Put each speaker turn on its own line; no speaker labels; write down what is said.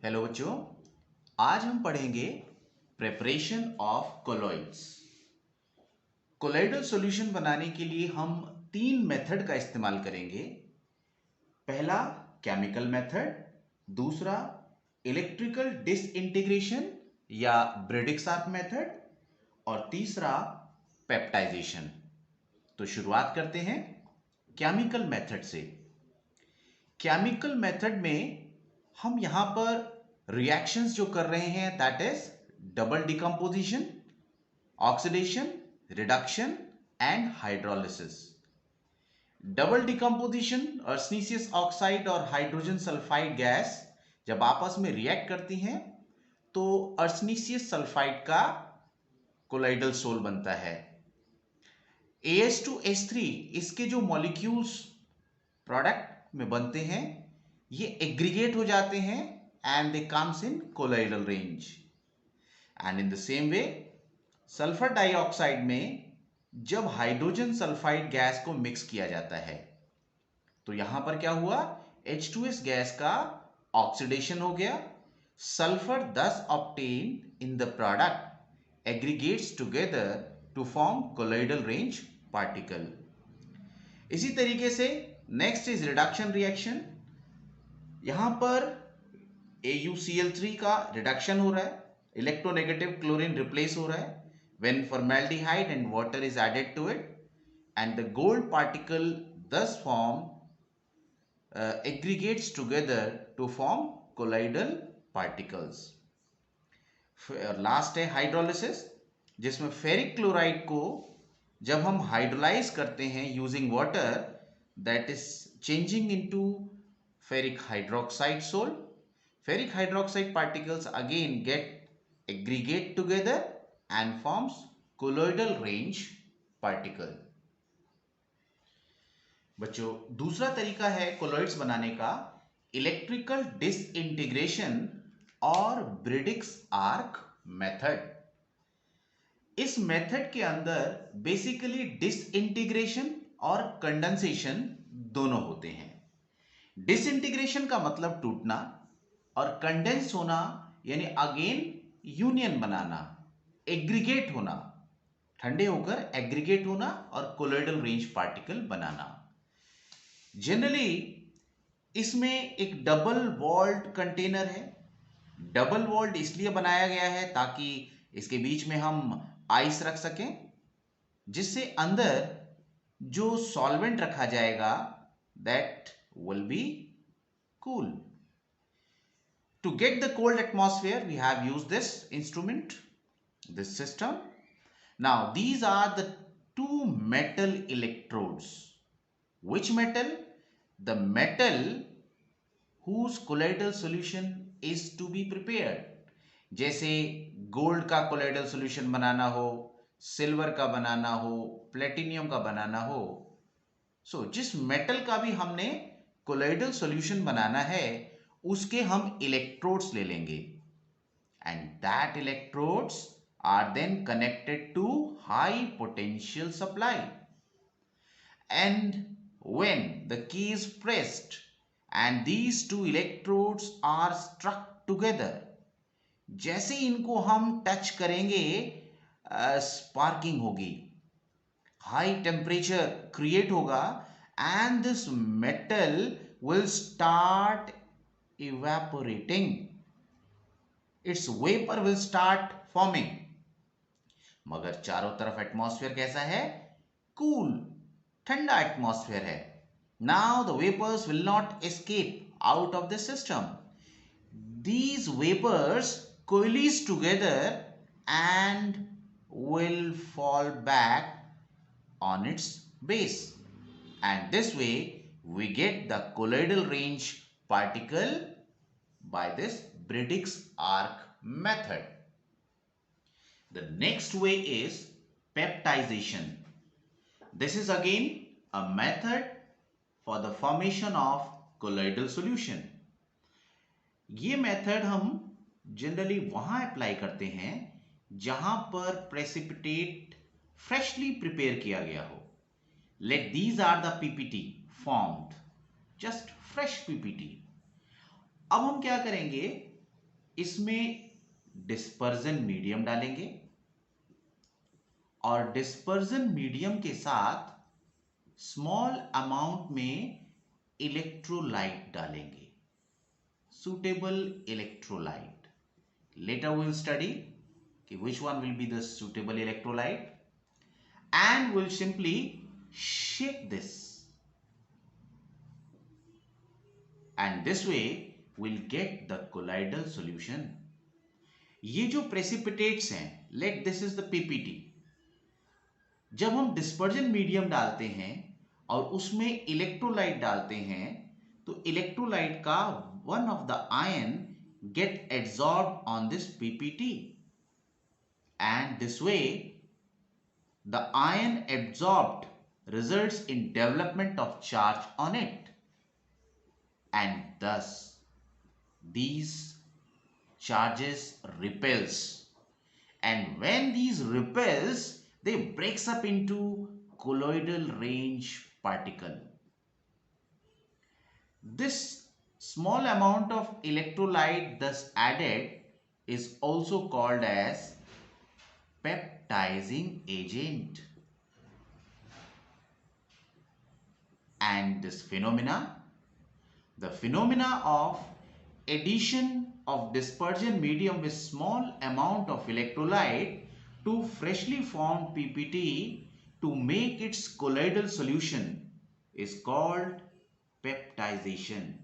Hello बच्चों, आज हम पढ़ेंगे preparation of colloids. Colloidal solution बनाने के लिए हम तीन मेथड का इस्तेमाल करेंगे। पहला केमिकल मेथड, दूसरा इलेक्ट्रिकल डिसइंटीग्रेशन या ब्रेडिक्स आर्क मेथड और तीसरा पेप्टाइजेशन। तो शुरुआत करते हैं केमिकल मेथड से। केमिकल मेथड में हम यहां पर रिएक्शंस जो कर रहे हैं that is double decomposition, oxidation, reduction and hydrolysis. Double decomposition arsenious oxide और हाइड्रोजन सल्फाइड गैस जब आपस में रिएक्ट करती हैं तो अर्सेनियस सल्फाइड का कोलाइडल सोल बनता है। AH2H3 इसके जो मॉलिक्यूल्स प्रोडक्ट में बनते हैं ये एग्रीगेट हो जाते हैं and they comes in colloidal range. And in the same way sulphur dioxide में जब हाइड्रोजन सल्फाइड गैस को मिक्स किया जाता है तो यहां पर क्या हुआ, H2S गैस का ऑक्सीडेशन हो गया, sulphur thus obtained in the product aggregates together to form colloidal range particle. इसी तरीके से नेक्स्ट इज रिडक्शन रिएक्शन। यहां पर AuCl3 का रिडक्शन हो रहा है, इलेक्ट्रोनेगेटिव क्लोरीन रिप्लेस हो रहा है when formaldehyde and water is added to it and the gold particle thus form aggregates together to form colloidal particles. Last है हाइड्रोलिसिस, जिसमें फेरिक क्लोराइड को जब हम हाइड्रोलाइज करते हैं using water that is changing into ferric hydroxide sol. Ferric hydroxide particles again get aggregate together and forms colloidal range particle. बच्चों, दूसरा तरीका है कोलॉइड्स बनाने का इलेक्ट्रिकल डिसइंटीग्रेशन और ब्रेडिक्स आर्क मेथड. इस मेथड के अंदर बेसिकली डिसइंटीग्रेशन और कंडेंसेशन दोनों होते हैं. डिसइंटीग्रेशन का मतलब टूटना और कंडेंस होना यानी अगेन यूनियन बनाना, एग्रीगेट होना, ठंडे होकर एग्रीगेट होना और कोलॉइडल रेंज पार्टिकल बनाना. जनरली इसमें एक डबल वॉल्ड कंटेनर है. डबल वॉल्ड इसलिए बनाया गया है ताकि इसके बीच में हम आइस रख सकें, जिससे अंदर जो सॉल्वेंट रखा जाएगा that will be cool. To get the cold atmosphere, we have used this instrument, this system. Now, these are the two metal electrodes. Which metal? The metal whose colloidal solution is to be prepared. जैसे gold का colloidal solution बनाना हो, silver का बनाना हो, platinum का बनाना हो. So, जिस metal का भी हमने colloidal solution बनाना है उसके हम इलेक्ट्रोड्स ले लेंगे and that electrodes are then connected to high potential supply and when the key is pressed and these two electrodes are struck together, जैसे इनको हम टच करेंगे स्पार्किंग होगी, हाई टेम्परेचर क्रिएट होगा and this metal will start evaporating. Its vapor will start forming. मगर चारों तरफ atmosphere कैसा है? कूल, ठंडा एटमॉस्फेयर है. Now the vapors will not escape out of the system. These vapors coalesce together and will fall back on its base. And this way we get the colloidal range particle by this Briggs arc method. The next way is peptization. This is again a method for the formation of colloidal solution. ये method हम generally वहां apply करते हैं जहां पर precipitate freshly prepare किया गया हो. Let these are the PPT formed, just fresh PPT. अब हम क्या करेंगे, इसमें डिस्पर्जन मीडियम डालेंगे और डिस्पर्जन मीडियम के साथ स्मॉल अमाउंट में इलेक्ट्रोलाइट डालेंगे, suitable electrolyte. Later we will study which one will be the suitable electrolyte, and we'll simply shake this, and this way we'll get the colloidal solution. ये जो precipitates हैं, let this is the PPT. जब हम dispersion medium डालते हैं और उसमें electrolyte डालते हैं तो इलेक्ट्रोलाइट का one of the ion get adsorbed on this PPT, and this way the ion absorbed results in development of charge on it, and thus these charges repels, and when these repels they breaks up into colloidal range particle. This small amount of electrolyte thus added is also called as peptizing agent, and this phenomena, the phenomena of addition of dispersion medium with small amount of electrolyte to freshly formed PPT to make its colloidal solution is called peptization.